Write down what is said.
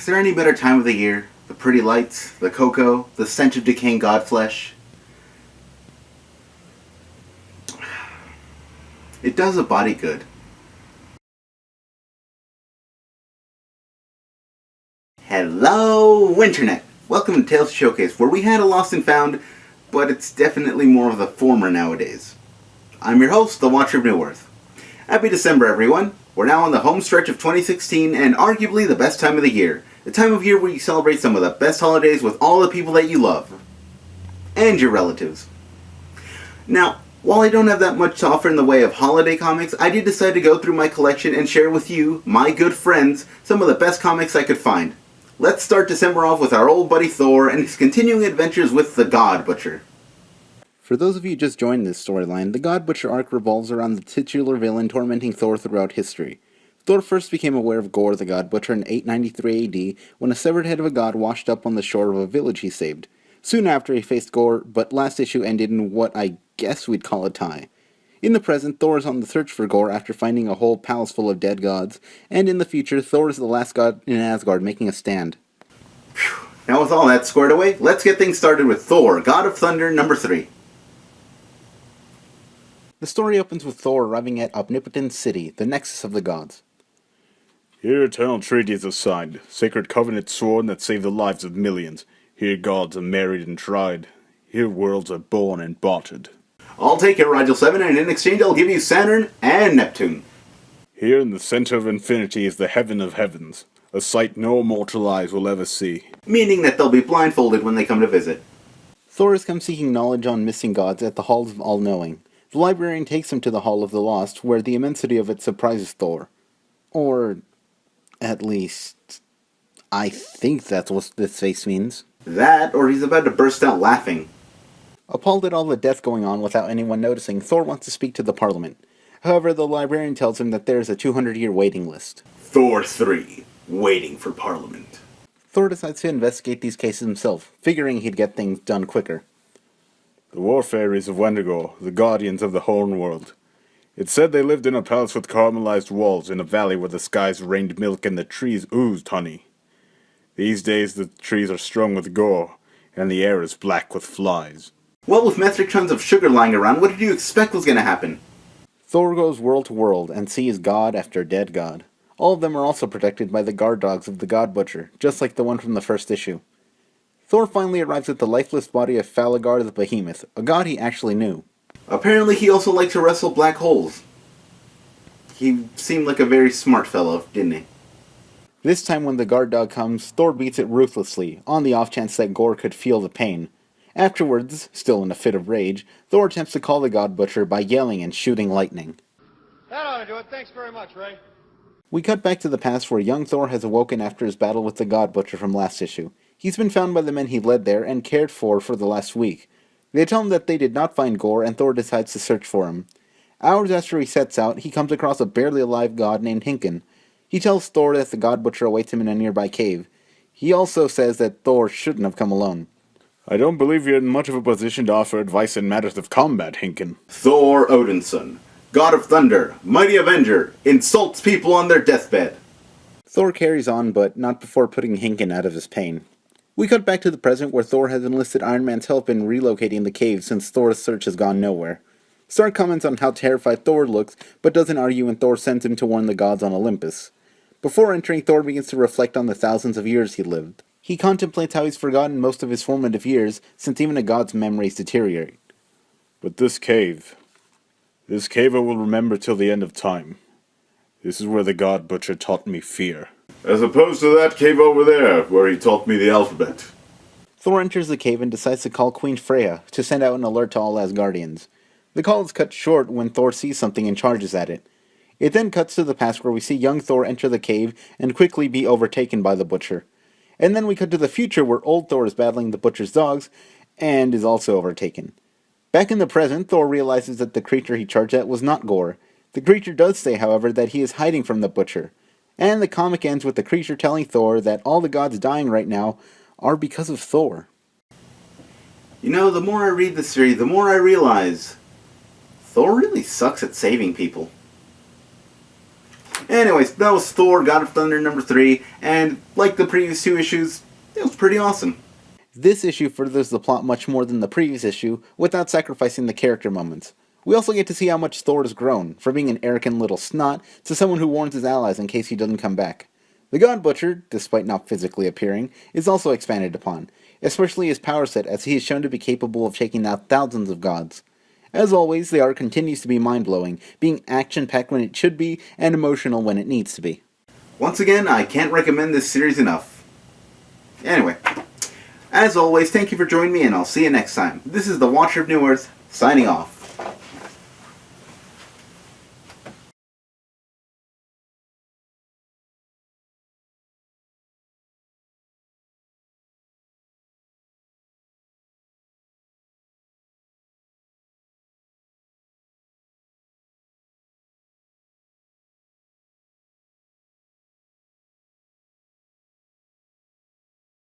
there any better time of the year? The pretty lights, the cocoa, the stench of decaying god flesh. It does a body good. Hello, Internet! Welcome to Tales Showcase, where we had a lost and found, but it's definitely more of the former nowadays. I'm your host, the Watcher of New Earth. Happy December, everyone! We're now on the home stretch of 2016, and arguably the best time of the year. The time of year where you celebrate some of the best holidays with all the people that you love. And your relatives. Now, while I don't have that much to offer in the way of holiday comics, I did decide to go through my collection and share with you, my good friends, some of the best comics I could find. Let's start December off with our old buddy Thor and his continuing adventures with the God Butcher. For those of you just joined this storyline, the God Butcher arc revolves around the titular villain tormenting Thor throughout history. Thor first became aware of Gorr the God Butcher in 893 AD when a severed head of a god washed up on the shore of a village he saved. Soon after he faced Gorr, but last issue ended in what I guess we'd call a tie. In the present, Thor is on the search for Gorr after finding a whole palace full of dead gods, and in the future, Thor is the last god in Asgard making a stand. Now with all that squared away, let's get things started with Thor, God of Thunder, number 3. The story opens with Thor arriving at Omnipotent City, the nexus of the gods. Here eternal treaties are signed, sacred covenants sworn that save the lives of millions. Here gods are married and tried. Here worlds are born and bartered. I'll take your Rigel 7, and in exchange I'll give you Saturn and Neptune. Here in the center of infinity is the heaven of heavens, a sight no mortal eyes will ever see. Meaning that they'll be blindfolded when they come to visit. Thor has come seeking knowledge on missing gods at the Halls of All-Knowing. The librarian takes him to the Hall of the Lost, where the immensity of it surprises Thor. Or, at least, I think that's what this face means. That, or he's about to burst out laughing. Appalled at all the death going on without anyone noticing, Thor wants to speak to the Parliament. However, the librarian tells him that there is a 200-year waiting list. Thor 3, waiting for Parliament. Thor decides to investigate these cases himself, figuring he'd get things done quicker. The war fairies of Wendigo, the guardians of the Horn World. It said they lived in a palace with caramelized walls in a valley where the skies rained milk and the trees oozed honey. These days the trees are strung with gore, and the air is black with flies. Well, with metric tons of sugar lying around, what did you expect was going to happen? Thor goes world to world and sees god after dead god. All of them are also protected by the guard dogs of the God Butcher, just like the one from the first issue. Thor finally arrives at the lifeless body of Falagar the Behemoth, a god he actually knew. Apparently he also liked to wrestle black holes. He seemed like a very smart fellow, didn't he? This time when the guard dog comes, Thor beats it ruthlessly, on the off chance that Gorr could feel the pain. Afterwards, still in a fit of rage, Thor attempts to call the God Butcher by yelling and shooting lightning. That ought to do it. Thanks very much, Ray. We cut back to the past where young Thor has awoken after his battle with the God Butcher from last issue. He's been found by the men he led there and cared for the last week. They tell him that they did not find Gorr, and Thor decides to search for him. Hours after he sets out, he comes across a barely alive god named Hinken. He tells Thor that the God Butcher awaits him in a nearby cave. He also says that Thor shouldn't have come alone. I don't believe you're in much of a position to offer advice in matters of combat, Hinken. Thor Odinson, God of Thunder, Mighty Avenger, insults people on their deathbed. Thor carries on, but not before putting Hinken out of his pain. We cut back to the present where Thor has enlisted Iron Man's help in relocating the cave since Thor's search has gone nowhere. Stark comments on how terrified Thor looks, but doesn't argue when Thor sends him to warn the gods on Olympus. Before entering, Thor begins to reflect on the thousands of years he lived. He contemplates how he's forgotten most of his formative years, since even a god's memories deteriorate. But this cave I will remember till the end of time. This is where the God Butcher taught me fear. As opposed to that cave over there, where he taught me the alphabet. Thor enters the cave and decides to call Queen Freya to send out an alert to all Asgardians. The call is cut short when Thor sees something and charges at it. It then cuts to the past where we see young Thor enter the cave and quickly be overtaken by the Butcher. And then we cut to the future where old Thor is battling the Butcher's dogs and is also overtaken. Back in the present, Thor realizes that the creature he charged at was not Gorr. The creature does say, however, that he is hiding from the Butcher. And the comic ends with the creature telling Thor that all the gods dying right now are because of Thor. You know, the more I read this series, the more I realize Thor really sucks at saving people. Anyways, that was Thor, God of Thunder number 3, and like the previous 2 issues, it was pretty awesome. This issue furthers the plot much more than the previous issue, without sacrificing the character moments. We also get to see how much Thor has grown, from being an arrogant little snot to someone who warns his allies in case he doesn't come back. The God Butcher, despite not physically appearing, is also expanded upon, especially his power set as he is shown to be capable of taking out thousands of gods. As always, the art continues to be mind-blowing, being action-packed when it should be, and emotional when it needs to be. Once again, I can't recommend this series enough. Anyway, as always, thank you for joining me, and I'll see you next time. This is the Watcher of New Earth, signing off.